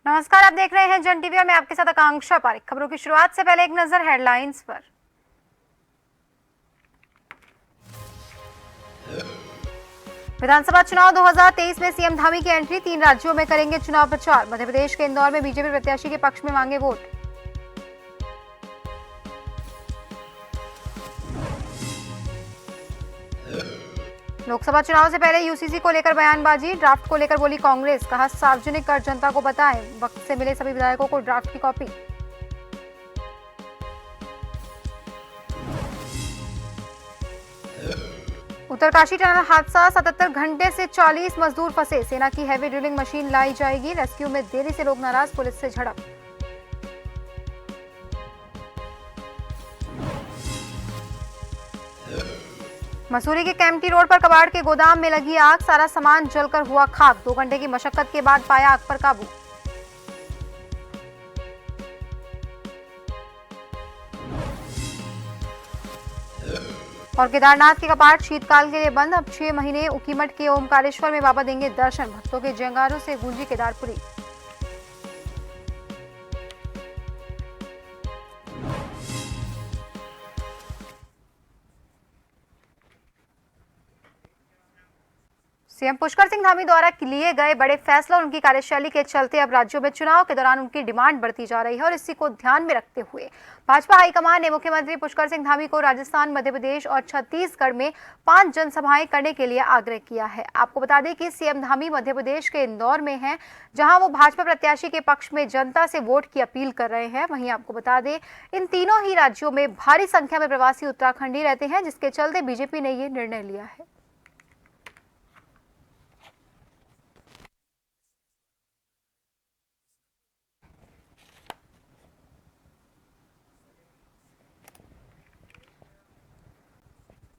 नमस्कार, आप देख रहे हैं जन टीवी और मैं आपके साथ आकांक्षा पारिक। खबरों की शुरुआत से पहले एक नजर हेडलाइंस पर। विधानसभा चुनाव 2023 में सीएम धामी की एंट्री, 3 राज्यों में करेंगे चुनाव प्रचार। मध्य प्रदेश के इंदौर में बीजेपी प्रत्याशी के पक्ष में मांगे वोट। लोकसभा चुनाव से पहले यूसीसी को लेकर बयानबाजी, ड्राफ्ट को लेकर बोली कांग्रेस। कहा सार्वजनिक कर जनता को बताएं, वक्त से मिले सभी विधायकों को ड्राफ्ट की कॉपी। उत्तरकाशी टनल हादसा, 77 घंटे से 40 मजदूर फंसे। सेना की हैवी ड्रिलिंग मशीन लाई जाएगी। रेस्क्यू में देरी से लोग नाराज, पुलिस से झड़प। मसूरी के केम्प्टी रोड पर कबाड़ के गोदाम में लगी आग, सारा सामान जलकर हुआ खाक। 2 घंटे की मशक्कत के बाद पाया आग पर काबू। और केदारनाथ के कपाट शीतकाल के लिए बंद, अब 6 महीने उकीमठ के ओमकारेश्वर में बाबा देंगे दर्शन। भक्तों के जयकारों से गूंजी केदारपुरी। सीएम पुष्कर सिंह धामी द्वारा लिए गए बड़े फैसलों और उनकी कार्यशैली के चलते अब राज्यों में चुनाव के दौरान उनकी डिमांड बढ़ती जा रही है और इसी को ध्यान में रखते हुए भाजपा हाईकमान ने मुख्यमंत्री पुष्कर सिंह धामी को राजस्थान, मध्य प्रदेश और छत्तीसगढ़ में 5 जनसभाएं करने के लिए आग्रह किया है। आपको बता दें कि सीएम धामी मध्य प्रदेश के इंदौर में हैं, जहां वो भाजपा प्रत्याशी के पक्ष में जनता से वोट की अपील कर रहे हैं। वहीं आपको बता दें, इन तीनों ही राज्यों में भारी संख्या में प्रवासी उत्तराखंडी रहते हैं, जिसके चलते बीजेपी ने ये निर्णय लिया है।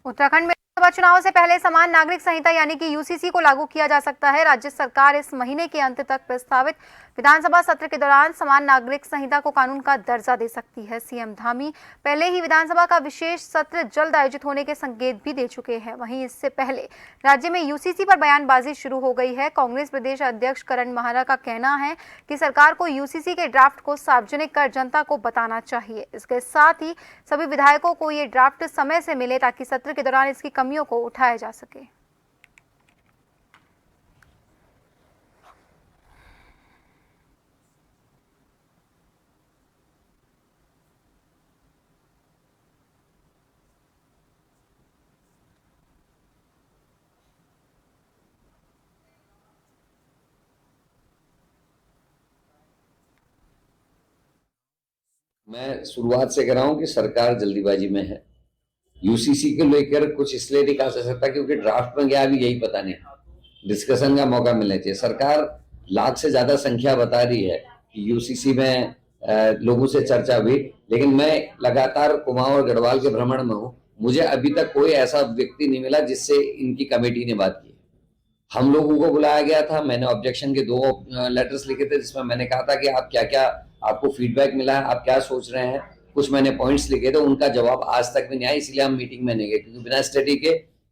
उत्तराखंड में लोकसभा चुनाव से पहले समान नागरिक संहिता यानी कि यूसीसी को लागू किया जा सकता है। राज्य सरकार इस महीने के अंत तक प्रस्तावित विधानसभा सत्र के दौरान समान नागरिक संहिता को कानून का दर्जा दे सकती है। सीएम धामी पहले ही विधानसभा का विशेष सत्र जल्द आयोजित होने के संकेत भी दे चुके हैं। वहीं इससे पहले राज्य में यूसीसी पर बयानबाजी शुरू हो गई है। कांग्रेस प्रदेश अध्यक्ष करण माहरा का कहना है कि सरकार को यूसीसी के ड्राफ्ट को सार्वजनिक कर जनता को बताना चाहिए। इसके साथ ही सभी विधायकों को ये ड्राफ्ट समय से मिले ताकि सत्र के दौरान इसकी कमियों को उठाया जा सके। मैं शुरुआत से कह रहा हूं कि सरकार जल्दीबाजी में है। यूसीसी को लेकर कुछ इसलिए नहीं कहा जा सकता क्योंकि ड्राफ्ट में गया, अभी यही पता नहीं, डिस्कशन का मौका मिलना चाहिए। सरकार लाख से ज्यादा संख्या बता रही है कि यूसीसी में लोगों से चर्चा हुई, लेकिन मैं लगातार कुमाऊं और गढ़वाल के भ्रमण में हूं, मुझे अभी तक कोई ऐसा व्यक्ति नहीं मिला जिससे इनकी कमेटी ने बात की। हम लोगों को बुलाया गया था, मैंने ऑब्जेक्शन के 2 लेटर्स लिखे थे जिसमें मैंने कहा था कि आप क्या क्या आपको फीडबैक मिला है, आप क्या सोच रहे हैं। कुछ मैंने पॉइंट्स लिखे थे, उनका जवाब आज तक भी नहीं आया, इसलिए हम मीटिंग में नहीं गए, क्योंकि बिना स्टडी के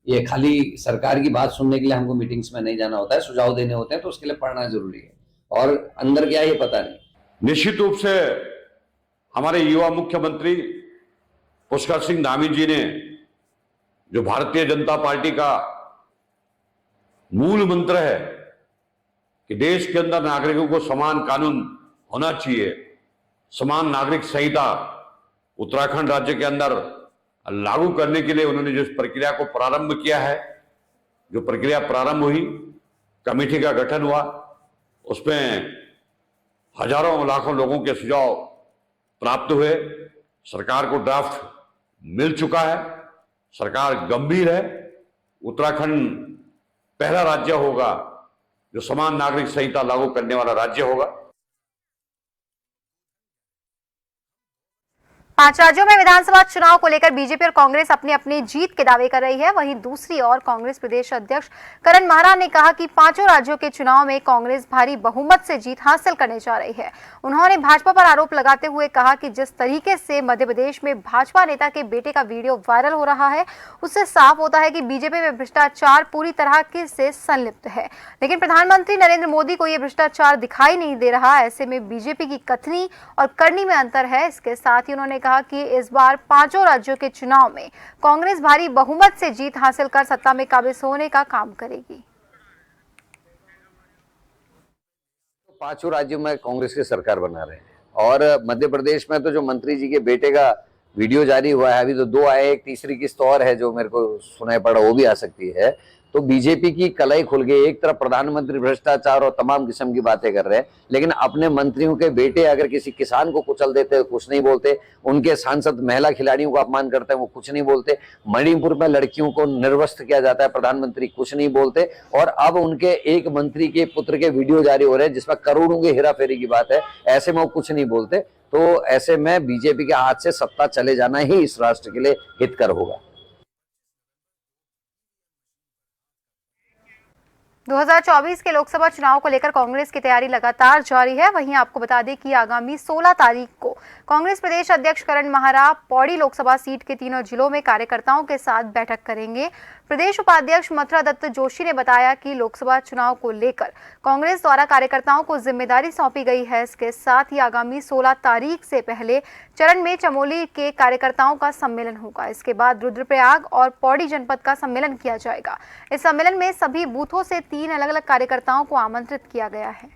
ये खाली सरकार की बात सुनने के लिए हमको मीटिंग्स में नहीं जाना होता है, सुझाव देने होते हैं, तो उसके लिए पढ़ना जरूरी है और अंदर क्या ये पता नहीं। निश्चित रूप से हमारे युवा मुख्यमंत्री पुष्कर सिंह धामी जी ने जो भारतीय जनता पार्टी का मूल मंत्र है कि देश के अंदर नागरिकों को समान कानून होना चाहिए, समान नागरिक संहिता उत्तराखंड राज्य के अंदर लागू करने के लिए उन्होंने जिस प्रक्रिया को प्रारंभ किया है, जो प्रक्रिया प्रारंभ हुई, कमेटी का गठन हुआ, उसमें हजारों लाखों लोगों के सुझाव प्राप्त हुए। सरकार को ड्राफ्ट मिल चुका है, सरकार गंभीर है। उत्तराखंड पहला राज्य होगा जो समान नागरिक संहिता लागू करने वाला राज्य होगा। 5 राज्यों में विधानसभा चुनाव को लेकर बीजेपी और कांग्रेस अपनी अपनी जीत के दावे कर रही है। वहीं दूसरी ओर कांग्रेस प्रदेश अध्यक्ष करण महरा ने कहा कि 5 राज्यों के चुनाव में कांग्रेस भारी बहुमत से जीत हासिल करने जा रही है। उन्होंने भाजपा पर आरोप लगाते हुए कहा कि जिस तरीके से मध्य प्रदेश में भाजपा नेता के बेटे का वीडियो वायरल हो रहा है, उससे साफ होता है कि बीजेपी में भ्रष्टाचार पूरी तरह से संलिप्त है। लेकिन प्रधानमंत्री नरेंद्र मोदी को यह भ्रष्टाचार दिखाई नहीं दे रहा। ऐसे में बीजेपी की कथनी और करनी में अंतर है। इसके साथ ही उन्होंने कहा कि इस बार 5 राज्यों के चुनाव में कांग्रेस भारी बहुमत से जीत हासिल कर सत्ता में काबिज होने का काम करेगी। 5 राज्यों में कांग्रेस की सरकार बना रहे हैं और मध्य प्रदेश में तो जो मंत्री जी के बेटे का वीडियो जारी हुआ है, अभी तो 2 आए, एक तीसरी किस्त और है जो मेरे को सुनाई पड़ा, वो भी आ सकती है। तो बीजेपी की कलाई खुल गई। एक तरफ प्रधानमंत्री भ्रष्टाचार और तमाम किस्म की बातें कर रहे हैं, लेकिन अपने मंत्रियों के बेटे अगर किसी किसान को कुचल देते कुछ नहीं बोलते, उनके सांसद महिला खिलाड़ियों को अपमान करते हैं वो कुछ नहीं बोलते, मणिपुर में लड़कियों को निर्वस्त्र किया जाता है प्रधानमंत्री कुछ नहीं बोलते, और अब उनके एक मंत्री के पुत्र के वीडियो जारी हो रहे हैं जिसमें करोड़ों की हेराफेरी की बात है, ऐसे में वो कुछ नहीं बोलते। तो ऐसे में बीजेपी के हाथ से सत्ता चले जाना ही इस राष्ट्र के लिए हितकर होगा। 2024 के लोकसभा चुनाव को लेकर कांग्रेस की तैयारी लगातार जारी है। वहीं आपको बता दें कि आगामी 16 तारीख को कांग्रेस प्रदेश अध्यक्ष करण महरा पौड़ी लोकसभा सीट के तीनों जिलों में कार्यकर्ताओं के साथ बैठक करेंगे। प्रदेश उपाध्यक्ष मथुरा दत्त जोशी ने बताया कि लोकसभा चुनाव को लेकर कांग्रेस द्वारा कार्यकर्ताओं को जिम्मेदारी सौंपी गई है। इसके साथ ही आगामी 16 तारीख से पहले चरण में चमोली के कार्यकर्ताओं का सम्मेलन होगा। इसके बाद रुद्रप्रयाग और पौड़ी जनपद का सम्मेलन किया जाएगा। इस सम्मेलन में सभी बूथों से 3 अलग अलग कार्यकर्ताओं को आमंत्रित किया गया है।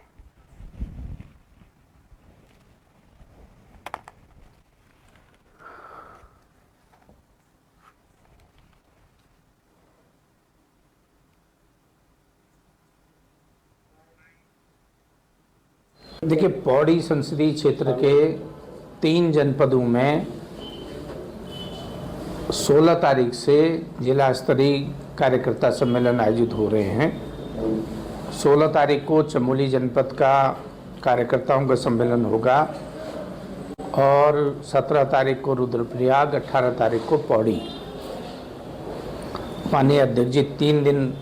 देखिए, पौड़ी संसदीय क्षेत्र के 3 जनपदों में 16 तारीख से जिला स्तरीय कार्यकर्ता सम्मेलन आयोजित हो रहे हैं। 16 तारीख को चमोली जनपद का कार्यकर्ताओं का सम्मेलन होगा और 17 तारीख को रुद्रप्रयाग, 18 तारीख को पौड़ी। माननीय अध्यक्ष जी 3 दिन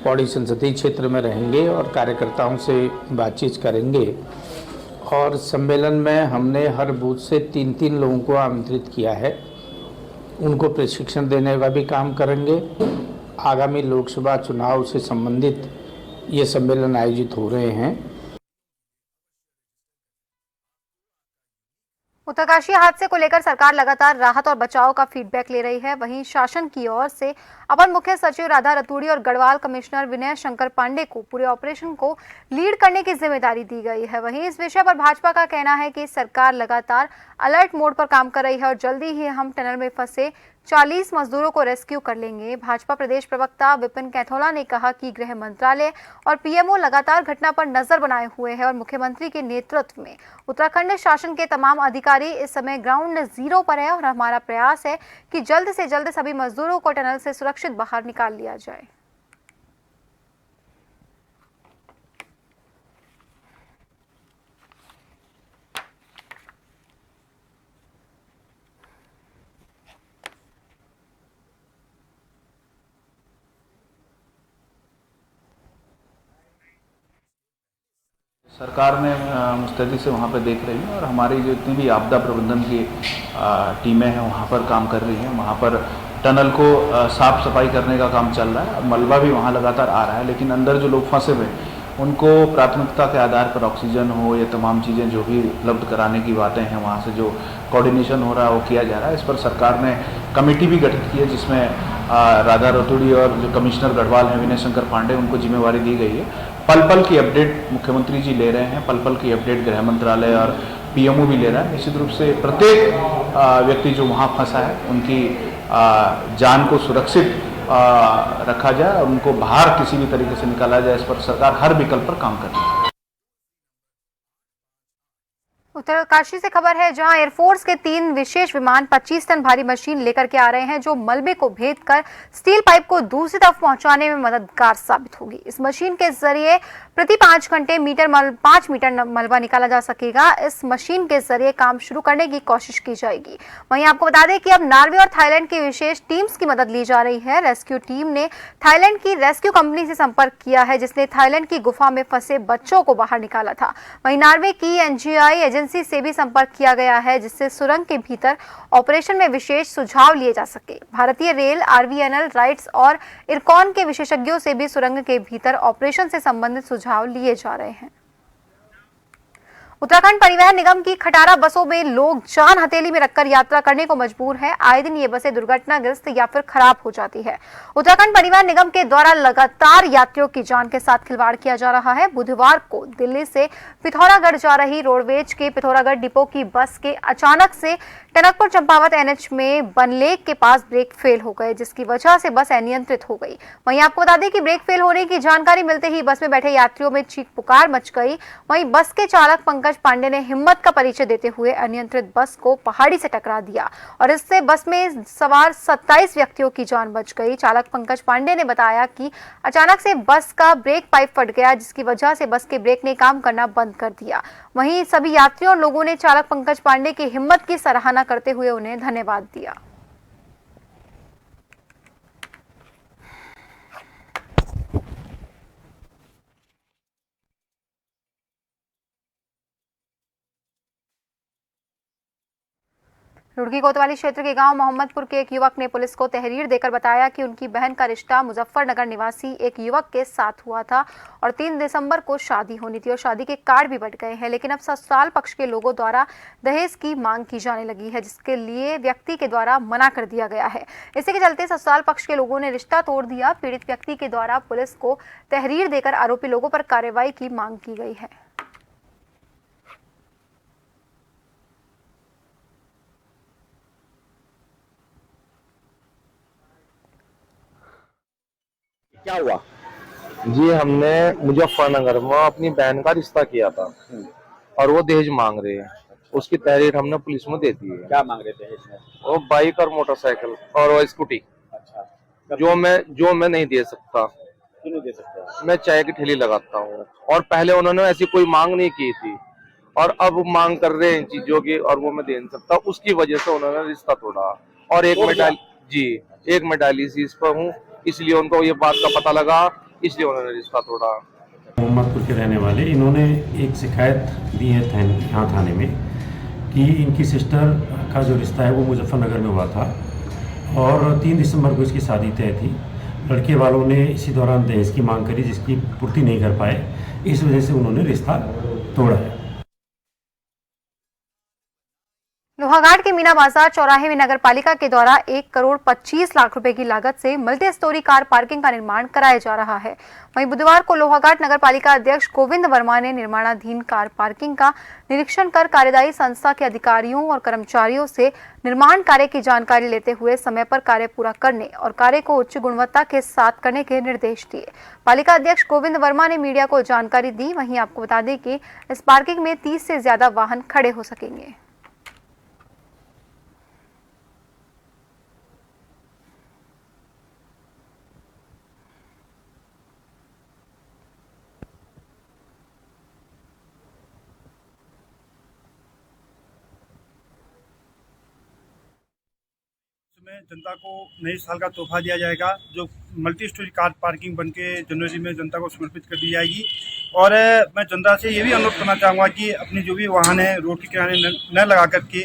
पौड़ी संसदीय क्षेत्र में रहेंगे और कार्यकर्ताओं से बातचीत करेंगे। और सम्मेलन में हमने हर बूथ से 3-3 लोगों को आमंत्रित किया है, उनको प्रशिक्षण देने का भी काम करेंगे। आगामी लोकसभा चुनाव से संबंधित ये सम्मेलन आयोजित हो रहे हैं। उत्तरकाशी हादसे को लेकर सरकार लगातार राहत और बचाव का फीडबैक ले रही है। वहीं शासन की ओर से अपर मुख्य सचिव राधा रतूड़ी और गढ़वाल कमिश्नर विनय शंकर पांडे को पूरे ऑपरेशन को लीड करने की जिम्मेदारी दी गई है। वहीं इस विषय पर भाजपा का कहना है कि सरकार लगातार अलर्ट मोड पर काम कर रही है और जल्दी ही हम टनल में फंसे 40 मजदूरों को रेस्क्यू कर लेंगे। भाजपा प्रदेश प्रवक्ता विपिन कैथोला ने कहा कि गृह मंत्रालय और पीएमओ लगातार घटना पर नजर बनाए हुए हैं और मुख्यमंत्री के नेतृत्व में उत्तराखंड शासन के तमाम अधिकारी इस समय ग्राउंड जीरो पर है और हमारा प्रयास है कि जल्द से जल्द सभी मजदूरों को टनल से सुरक्षित बाहर निकाल लिया जाए। सरकार ने मुस्तैदी से वहाँ पर देख रही है और हमारी जो इतनी भी आपदा प्रबंधन की टीमें हैं वहाँ पर काम कर रही हैं। वहाँ पर टनल को साफ सफाई करने का काम चल रहा है और मलबा भी वहाँ लगातार आ रहा है, लेकिन अंदर जो लोग फंसे हुए उनको प्राथमिकता के आधार पर ऑक्सीजन हो या तमाम चीज़ें जो भी उपलब्ध कराने की बातें हैं, वहाँ से जो कोऑर्डिनेशन हो रहा है वो किया जा रहा है। इस पर सरकार ने कमेटी भी गठित की है जिसमें राधा रतूड़ी और जो कमिश्नर गढ़वाल हैं विनय शंकर पांडे, उनको जिम्मेवारी दी गई है। पल पल की अपडेट मुख्यमंत्री जी ले रहे हैं, पल पल की अपडेट गृह मंत्रालय और पीएमओ भी ले रहा है। निश्चित रूप से प्रत्येक व्यक्ति जो वहाँ फंसा है उनकी जान को सुरक्षित रखा जाए और उनको बाहर किसी भी तरीके से निकाला जाए। इस पर सरकार हर विकल्प पर काम कर रही है। उत्तरकाशी से खबर है जहां एयरफोर्स के 3 विशेष विमान 25 टन भारी मशीन लेकर के आ रहे हैं जो मलबे को भेदकर स्टील पाइप को दूसरी तरफ पहुंचाने में मददगार साबित होगी। इस मशीन के जरिए प्रति 5 घंटे 5 मीटर मलबा निकाला जा सकेगा। इस मशीन के जरिए काम शुरू करने की कोशिश की जाएगी। वहीं आपको बता दें कि अब नॉर्वे और थाईलैंड की विशेष टीम्स की मदद ली जा रही है। रेस्क्यू टीम ने थाईलैंड की रेस्क्यू कंपनी से संपर्क किया है, जिसने थाईलैंड की गुफा में फंसे बच्चों को बाहर निकाला था। वहीं नॉर्वे की एनजीआई एजेंसी से भी संपर्क किया गया है, जिससे सुरंग के भीतर ऑपरेशन में विशेष सुझाव लिए जा सके। भारतीय रेल, आरवीएनएल, राइट्स और इरकॉन के विशेषज्ञों से भी सुरंग के भीतर ऑपरेशन से संबंधित सुझाव लिए जा रहे हैं। उत्तराखंड परिवहन निगम की खटारा बसों में लोग जान हथेली में रखकर यात्रा करने को मजबूर है। आए दिन ये बसें दुर्घटनाग्रस्त या फिर खराब हो जाती है। उत्तराखंड परिवहन निगम के द्वारा लगातार यात्रियों की जान के साथ खिलवाड़ किया जा रहा है। बुधवार को दिल्ली से पिथौरागढ़ जा रही रोडवेज के पिथौरागढ़ डिपो की बस के अचानक से टनकपुर चंपावत एनएच में बनलेक के पास ब्रेक फेल हो गए, जिसकी वजह से बस अनियंत्रित हो गई। वहीं आपको बता दें कि ब्रेक फेल होने की जानकारी मिलते ही बस में बैठे यात्रियों में चीख पुकार मच गई। वहीं बस के चालक पंकज पांडे ने हिम्मत का परिचय देते हुए अनियंत्रित बस को पहाड़ी से टकरा दिया और इससे बस में सवार 27 व्यक्तियों की जान बच गई। चालक पंकज पांडे ने बताया कि अचानक से बस का ब्रेक पाइप फट गया, जिसकी वजह से बस के ब्रेक ने काम करना बंद कर दिया। वहीं सभी यात्रियों और लोगों ने चालक पंकज पांडे की हिम्मत की सराहना करते हुए उन्हें धन्यवाद दिया। रुड़की कोतवाली क्षेत्र के गांव मोहम्मदपुर के एक युवक ने पुलिस को तहरीर देकर बताया कि उनकी बहन का रिश्ता मुजफ्फरनगर निवासी एक युवक के साथ हुआ था और 3 दिसंबर को शादी होनी थी और शादी के कार्ड भी बट गए हैं। लेकिन अब ससुराल पक्ष के लोगों द्वारा दहेज की मांग की जाने लगी है, जिसके लिए व्यक्ति के द्वारा मना कर दिया गया है। इसी के चलते ससुराल पक्ष के लोगों ने रिश्ता तोड़ दिया। पीड़ित व्यक्ति के द्वारा पुलिस को तहरीर देकर आरोपी लोगों पर कार्रवाई की मांग की गई है। क्या हुआ? जी हमने मुजफ्फरनगर में अपनी बहन का रिश्ता किया था और वो दहेज मांग रहे हैं। उसकी तहरीर हमने पुलिस में दे दी है। क्या मांग रहे थे इसमें? वो बाइक और मोटरसाइकिल और वो स्कूटी, अच्छा। जो मैं नहीं दे सकता। क्यों नहीं दे सकते? मैं चाय की ठेली लगाता हूँ और पहले उन्होंने ऐसी कोई मांग नहीं की थी और अब मांग कर रहे हैं इन चीजों की और वो मैं दे नहीं सकता। उसकी वजह से उन्होंने रिश्ता तोड़ा और एक मैं डायलिसिस पर हूँ, इसलिए उनको ये बात का पता लगा, इसलिए उन्होंने रिश्ता तोड़ा। मोहम्मदपुर के रहने वाले इन्होंने एक शिकायत दी है यहाँ थाने में कि इनकी सिस्टर का जो रिश्ता है वो मुजफ्फरनगर में हुआ था और 3 दिसंबर को इसकी शादी तय थी। लड़के वालों ने इसी दौरान दहेज की मांग करी, जिसकी पूर्ति नहीं कर पाए, इस वजह से उन्होंने रिश्ता तोड़ा है। लोहाघाट के मीना बाजार चौराहे में नगर पालिका के द्वारा 1 करोड़ 25 लाख रुपए की लागत से मल्टी स्टोरी कार पार्किंग का निर्माण कराया जा रहा है। वहीं बुधवार को लोहाघाट नगर पालिका अध्यक्ष गोविंद वर्मा ने निर्माणाधीन कार पार्किंग का निरीक्षण कर कार्यदायी संस्था के अधिकारियों और कर्मचारियों से निर्माण कार्य की जानकारी लेते हुए समय पर कार्य पूरा करने और कार्य को उच्च गुणवत्ता के साथ करने के निर्देश दिए। पालिका अध्यक्ष गोविंद वर्मा ने मीडिया को जानकारी दी। वहीं आपको बता दें कि इस पार्किंग में 30 से ज्यादा वाहन खड़े हो सकेंगे। में जनता को नए साल का तोहफा दिया जाएगा, जो मल्टी स्टोरी कार पार्किंग बनके जनवरी में जनता को समर्पित कर दी जाएगी। और मैं जनता से ये भी अनुरोध करना चाहूँगा कि अपनी जो भी वाहन है रोड के किनारे न लगा करके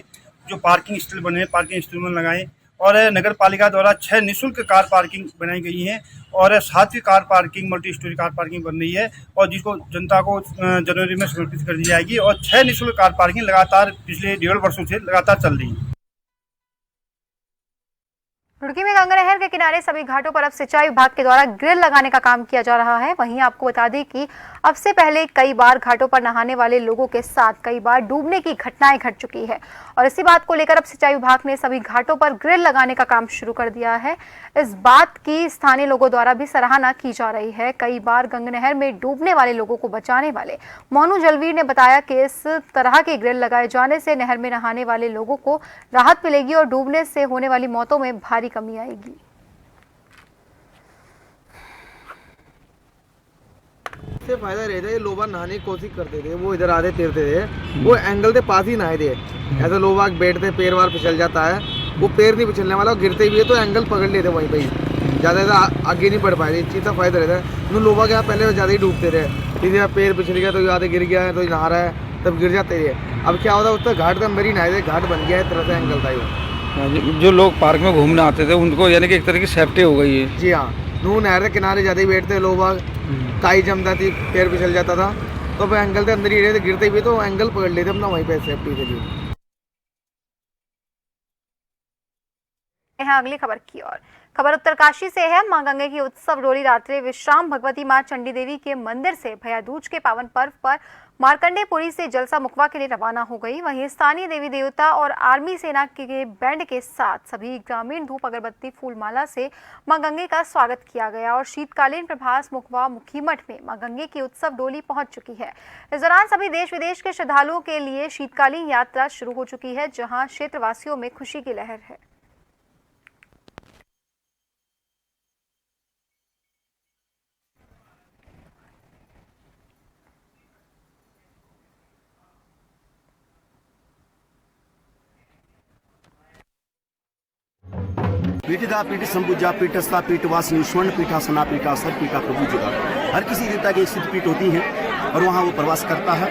जो पार्किंग स्थल बने हैं पार्किंग स्थल में लगाएं। और नगर पालिका द्वारा 6 निःशुल्क कार पार्किंग बनाई गई हैं और 7वीं car parking multi storey car parking बन रही है और जिसको जनता को जनवरी में समर्पित कर दी जाएगी। और 6 निःशुल्क कार पार्किंग लगातार पिछले 1.5 वर्षों से लगातार चल रही है। रुड़की में गंगा नहर के किनारे सभी घाटों पर अब सिंचाई विभाग के द्वारा ग्रिल लगाने का काम किया जा रहा है। वहीं आपको बता दें कि अब से पहले कई बार घाटों पर नहाने वाले लोगों के साथ कई बार डूबने की घटनाएं घट चुकी है और इसी बात को लेकर अब सिंचाई विभाग ने सभी घाटों पर ग्रिल लगाने का काम शुरू कर दिया है। इस बात की स्थानीय लोगों द्वारा भी सराहना की जा रही है। कई बार गंगा नहर में डूबने वाले लोगों को बचाने वाले मोनू जलवीर ने बताया कि इस तरह के ग्रिल लगाए जाने से नहर में नहाने वाले लोगों को राहत मिलेगी और डूबने से होने वाली मौतों में भारी कमी आएगी। इससे फायदा रहता है, लोग नहाने की कोशिश करते थे, वो इधर आते तैरते थे, वो एंगल के पास ही नहाए थे। ऐसे लोग बैठते पैर वार फिसल जाता है, वो पैर नहीं फिसलने वाला, गिरते भी है तो एंगल पकड़ लेते वहीं पे ही, ज़्यादा आगे नहीं बढ़ पाए थे। इस चीज़ का फायदा रहता है। उन लोगों के यहाँ पहले ज़्यादा ही डूबते थे, किसी पैर फिसल गया तो ज़्यादा गिर गया है तो नहा रहा है तब गिर जाते थे। अब क्या होता है, उसका घाट के अंदर ही नहाए थे, घाट बन गया है, तरह से एंगल था वो। जो लोग पार्क में घूमने आते थे उनको यानी कि एक तरह की सेफ्टी हो गई है। जी हाँ, नून नहर के किनारे ज़्यादा ही बैठते लोग, काई जमता थी, पैर फिसल जाता था, तो अब एंगल के अंदर ही रहते, गिरते भी तो एंगल पकड़ लेते अपना वहीं पे सेफ्टी के लिए। यहाँ अगली खबर की ओर। खबर उत्तरकाशी से है। मां गंगे की उत्सव डोली रात्रि विश्राम भगवती मां चंडी देवी के मंदिर से भैया दूज के पावन पर्व पर मार्कंडेयपुरी से जलसा मुखवा के लिए रवाना हो गई। वहीं स्थानीय देवी देवता और आर्मी सेना के बैंड के साथ सभी ग्रामीण धूप अगरबत्ती फूलमाला से मां गंगे का स्वागत किया गया और शीतकालीन प्रभास मुखवा मुखीमठ में मां गंगे की उत्सव डोली पहुंच चुकी है। इस दौरान सभी देश विदेश के श्रद्धालुओं के लिए शीतकालीन यात्रा शुरू हो चुकी है, जहाँ क्षेत्रवासियों में खुशी की लहर है। पीठिदा पीठ संपूजा पीठस्था पीठवासिनी स्वर्ण पीठासना पीठा सर पीठा प्रभु जगह, हर किसी देवता की सिद्ध पीठ होती है और वहाँ वो प्रवास करता है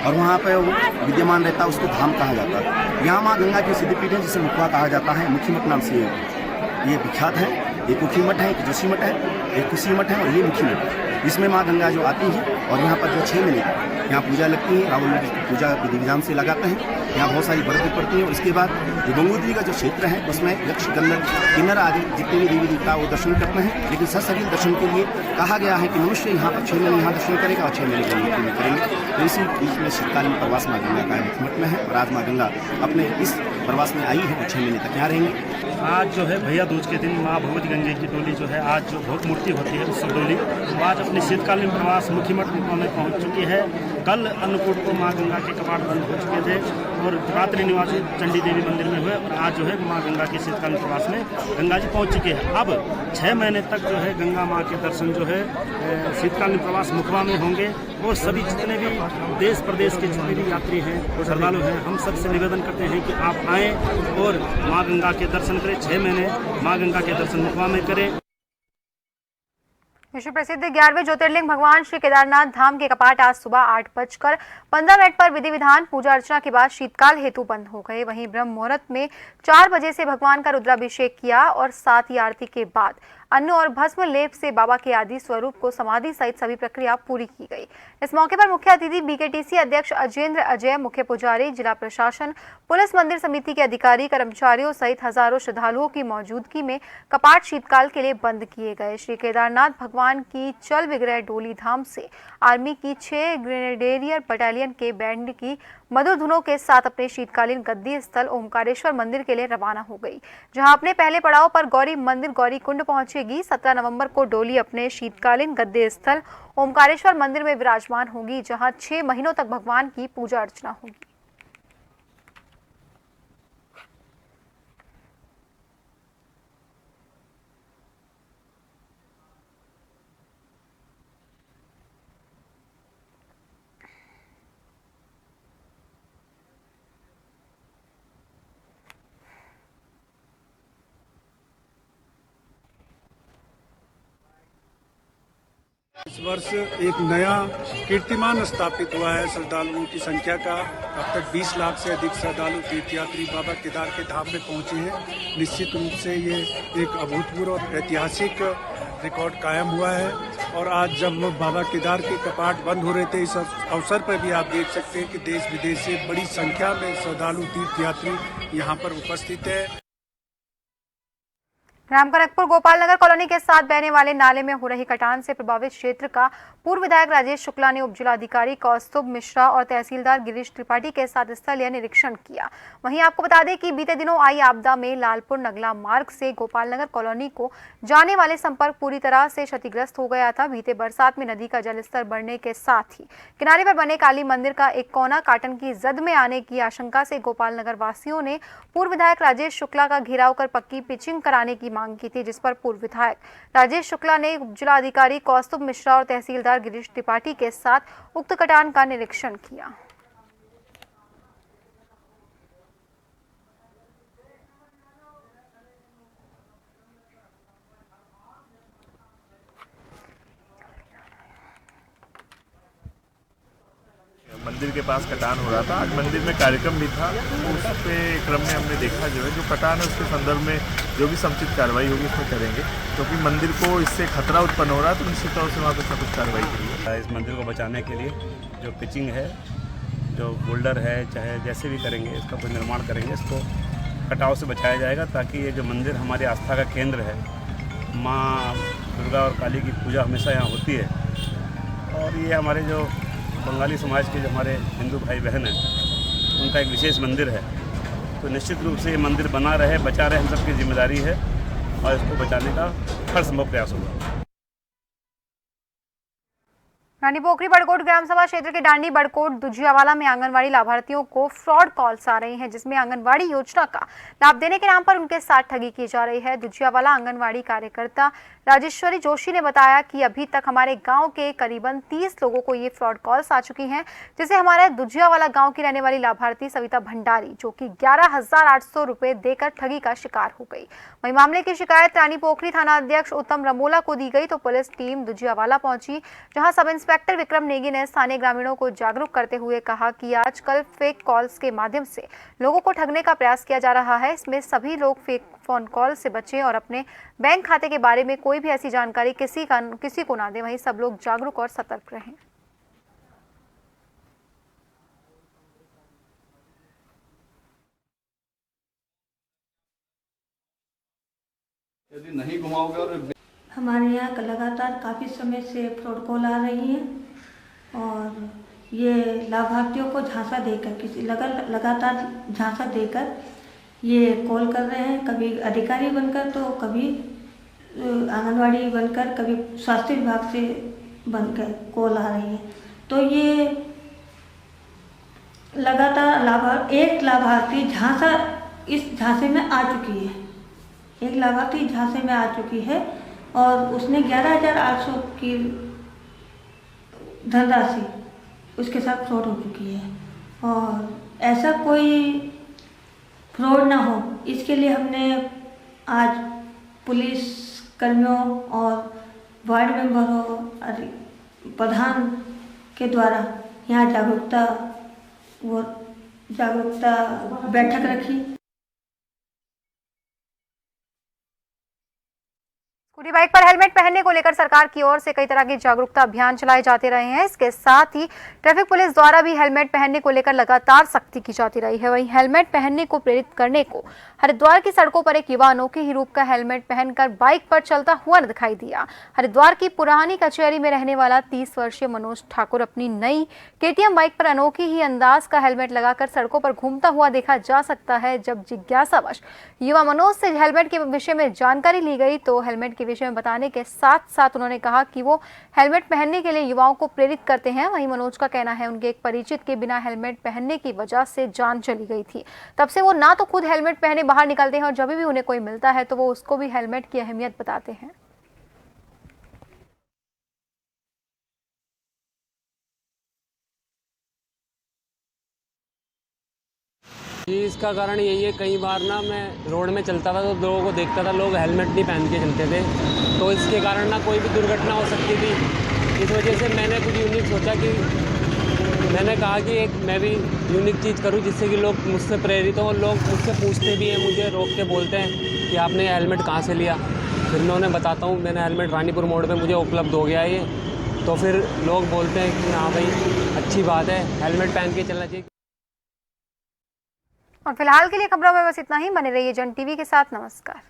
और वहाँ पे वो विद्यमान रहता है, उसको धाम कहा जाता है। यहाँ माँ गंगा की सिद्ध पीठ है जिसे मुखवा कहा जाता है। मुखीमठ नाम से ये विख्यात है। एक मुखीमठ है, एक जोशीमठ है, एक कुशीमठ है और ये मुखीमठ है। इसमें माँ गंगा जो आती है और यहाँ पर जो 6 महीने यहाँ पूजा लगती है, रावण पूजा विधि विधान से लगाते हैं। यहाँ बहुत सारी बर्फ भी पड़ती है। उसके बाद जो गंगोत्री का जो क्षेत्र है उसमें यक्ष गंधर्व किन्नर आदि जितने भी देवी देवता वो दर्शन करते हैं, लेकिन सशरीर दर्शन के लिए कहा गया है कि मनुष्य यहाँ पर 6 महीने यहाँ दर्शन करेगा और 6 महीने गंगोत्री में करेंगे। तो इसी बीच में शीतकालीन प्रवास माँ गंगा का मुखमठ में है और आज माँ गंगा अपने इस प्रवास में आई है तो 6 महीने तक यहाँ रहेंगे। आज जो है भैया दूज के दिन माँ भगवती गंगे की डोली जो है, आज जो भोग मूर्ति होती है उत्सव डोली, वो आज अपने शीतकालीन प्रवास मुखीमठ में पहुँच चुकी है। कल अन्नकूट को माँ गंगा के कपाट बंद हो चुके थे और रात्रि निवासी चंडी देवी मंदिर में हुए और आज जो है माँ गंगा के शीतकालीन प्रवास में गंगा जी पहुँच चुके हैं। अब 6 महीने तक जो है गंगा माँ के दर्शन जो है शीतकालीन प्रवास मुखवा में होंगे और सभी जितने भी देश प्रदेश के जितने भी यात्री हैं, श्रद्धालु हैं, हम सबसे निवेदन करते हैं कि आप आएँ और माँ गंगा के दर्शन करें। 6 महीने माँ गंगा के दर्शन मुखवा में करें। विश्व प्रसिद्ध 11वें ज्योतिर्लिंग भगवान श्री केदारनाथ धाम के कपाट आज सुबह 8:15 पर विधि विधान पूजा अर्चना के बाद शीतकाल हेतु बंद हो गए। वहीं ब्रह्म मुहूर्त में 4 बजे से भगवान का रुद्राभिषेक किया और साथ ही आरती के बाद अन्न और भस्म लेप से बाबा के आदि स्वरूप को समाधि सहित सभी प्रक्रिया पूरी की गई। इस मौके पर मुख्य अतिथि बीकेटीसी अध्यक्ष अजेंद्र अजय, मुख्य पुजारी, जिला प्रशासन, पुलिस, मंदिर समिति के अधिकारी, कर्मचारियों सहित हजारों श्रद्धालुओं की मौजूदगी में कपाट शीतकाल के लिए बंद किए गए। श्री केदारनाथ भगवान की चल विग्रह डोली धाम से आर्मी की 6 ग्रेनेडियर बटालियन के बैंड की मधुर धुनों के साथ अपने शीतकालीन गद्दी स्थल ओमकारेश्वर मंदिर के लिए रवाना हो गई, जहां अपने पहले पड़ाव पर गौरी मंदिर गौरी कुंड पहुंचेगी। 17 नवंबर को डोली अपने शीतकालीन गद्दी स्थल ओमकारेश्वर मंदिर में विराजमान होगी, जहां 6 महीनों तक भगवान की पूजा अर्चना होगी। इस वर्ष एक नया कीर्तिमान स्थापित हुआ है श्रद्धालुओं की संख्या का। अब तक 20 लाख से अधिक श्रद्धालु तीर्थयात्री बाबा केदार के धाम में पहुंचे हैं। निश्चित रूप से ये एक अभूतपूर्व और ऐतिहासिक रिकॉर्ड कायम हुआ है। और आज जब बाबा केदार के कपाट बंद हो रहे थे, इस अवसर पर भी आप देख सकते हैं कि देश विदेश से बड़ी संख्या में श्रद्धालु तीर्थयात्री यहाँ पर उपस्थित है। रामकनकपुर गोपाल नगर कॉलोनी के साथ बहने वाले नाले में हो रही कटान से प्रभावित क्षेत्र का पूर्व विधायक राजेश शुक्ला ने उपजिलाधिकारी कौस्तुभ मिश्रा और तहसीलदार गिरीश त्रिपाठी के साथ स्थलीय निरीक्षण किया। वहीं आपको बता दें कि बीते दिनों आई आपदा में लालपुर नगला मार्ग से गोपाल नगर कॉलोनी को जाने वाले संपर्क पूरी तरह से क्षतिग्रस्त हो गया था। बीते बरसात में नदी का जलस्तर बढ़ने के साथ ही किनारे पर बने काली मंदिर का एक कोना काटन की जद में आने की आशंका से गोपाल नगर वासियों ने पूर्व विधायक राजेश शुक्ला का घेराव कर पक्की पिचिंग कराने की मांग की थी, जिस पर पूर्व विधायक राजेश शुक्ला ने जिलाधिकारी कौस्तुभ मिश्रा और तहसीलदार गिरीश त्रिपाठी के साथ उक्त कटान का निरीक्षण किया। मंदिर के पास कटान हो रहा था। आज मंदिर में कार्यक्रम भी था, उस पे क्रम में हमने देखा जो है जो कटान है उसके संदर्भ में जो भी समुचित कार्रवाई होगी उसमें करेंगे, क्योंकि मंदिर को इससे खतरा उत्पन्न हो रहा है, तो निश्चित तौर से वहाँ पर समुचित कार्रवाई करेंगे। इस मंदिर को बचाने के लिए जो पिचिंग है, जो बोल्डर है, चाहे जैसे भी करेंगे इसका कोई निर्माण करेंगे, इसको कटाव से बचाया जाएगा, ताकि ये जो मंदिर हमारी आस्था का केंद्र है, माँ दुर्गा और काली की पूजा हमेशा यहाँ होती है, और ये हमारे जो बंगाली समाज के जो हमारे हिंदू भाई बहन हैं उनका एक विशेष मंदिर है, तो निश्चित रूप से ये मंदिर बना रहे, बचा रहे, हम सबकी जिम्मेदारी है और इसको बचाने का हर संभव प्रयास होगा। रानी पोखरी बड़कोट ग्राम सभा क्षेत्र के डांडी बड़कोट दुजियावाला में आंगनवाड़ी लाभार्थियों को फ्रॉड कॉल्स आ रही हैं, जिसमें आंगनवाड़ी योजना का लाभ देने के नाम पर उनके साथ ठगी की जा रही है। दुजियावाला आंगनवाड़ी कार्यकर्ता राजेश्वरी जोशी ने बताया कि अभी तक हमारे गांव के करीबन 30 लोगों को ये फ्रॉड कॉल्स आ चुकी हैं, जिसे हमारे दुजियावाला गांव की रहने वाली लाभार्थी सविता भंडारी, जो कि 11,800 रुपए देकर ठगी का शिकार हो गई। वहीं मामले की शिकायत रानी पोखरी थाना अध्यक्ष उत्तम रमोला को दी गई, तो पुलिस टीम दुजियावाला पहुंची, जहां सब इंस्पेक्टर विक्रम नेगी ने स्थानीय ग्रामीणों को जागरूक करते हुए कहा कि आजकल फेक कॉल्स के माध्यम से लोगों को ठगने का प्रयास किया जा रहा है। इसमें सभी लोग फेक फोन कॉल से बचें और अपने बैंक खाते के बारे में कोई भी ऐसी जानकारी किसी को ना दें। वहीं सब लोग जागरूक और सतर्क रहें। यदि नहीं घुमाओगे और हमारे यहाँ लगातार काफ़ी समय से फ्रॉड कॉल आ रही हैं और ये लाभार्थियों को झांसा देकर लगातार झांसा देकर ये कॉल कर रहे हैं, कभी अधिकारी बनकर तो कभी आंगनवाड़ी बनकर, कभी स्वास्थ्य विभाग से बनकर कॉल आ रही है। तो ये लगातार एक लाभार्थी इस झांसे में आ चुकी है, एक लाभार्थी झांसे में आ चुकी है और उसने 11,800 की धनराशि उसके साथ फ्रॉड हो चुकी है। और ऐसा कोई फ्रॉड ना हो, इसके लिए हमने आज पुलिस कर्मियों और वार्ड मेंबरों और प्रधान के द्वारा यहाँ जागरूकता बैठक रखी। स्कूटी बाइक पर हेलमेट पहनने को लेकर सरकार की ओर से कई तरह के जागरूकता अभियान चलाए जाते रहे हैं। इसके साथ ही ट्रैफिक पुलिस द्वारा भी हेलमेट पहनने को लेकर लगातार सख्ती की जाती रही है। वहीं हेलमेट पहनने को प्रेरित करने को हरिद्वार की सड़कों पर एक युवा अनोखे ही रूप का हेलमेट पहनकर बाइक पर चलता हुआ दिखाई दिया। हरिद्वार की पुरानी कचहरी में रहने वाला 30 वर्षीय मनोज ठाकुर अपनी नई KTM बाइक पर अनोखी ही अंदाज का हेलमेट लगाकर सड़कों पर घूमता हुआ देखा जा सकता है। जब जिज्ञासावश युवा मनोज से हेलमेट के विषय में जानकारी ली गई तो हेलमेट के विषय में बताने के साथ साथ उन्होंने कहा कि वो हेलमेट पहनने के लिए युवाओं को प्रेरित करते हैं। वहीं मनोज का कहना है उनके एक परिचित के बिना हेलमेट पहनने की वजह से जान चली गई थी। तब से वो ना तो खुद हेलमेट पहने बाहर निकलते हैं और जब भी उन्हें कोई मिलता है तो वो उसको भी हेलमेट की अहमियत बताते हैं। जी, इसका कारण यही है, कई बार ना मैं रोड में चलता था तो लोगों को देखता था लोग हेलमेट नहीं पहन के चलते थे, तो इसके कारण ना कोई भी दुर्घटना हो सकती थी। इस वजह से मैंने कुछ यूनिक सोचा कि मैंने कहा कि एक मैं भी यूनिक चीज़ करूं जिससे कि लोग मुझसे प्रेरित हो। लोग मुझसे पूछते भी हैं, मुझे रोक के बोलते हैं कि आपने ये हेलमेट कहाँ से लिया। फिर मैं उन्हें बताता हूँ मैंने हेलमेट रानीपुर मोड़ पे मुझे उपलब्ध हो गया है ये, तो फिर लोग बोलते हैं कि हाँ भाई अच्छी बात है, हेलमेट पहन के चलना चाहिए। और फिलहाल के लिए खबरों में बस इतना ही। बने रहिए जन टीवी के साथ। नमस्कार।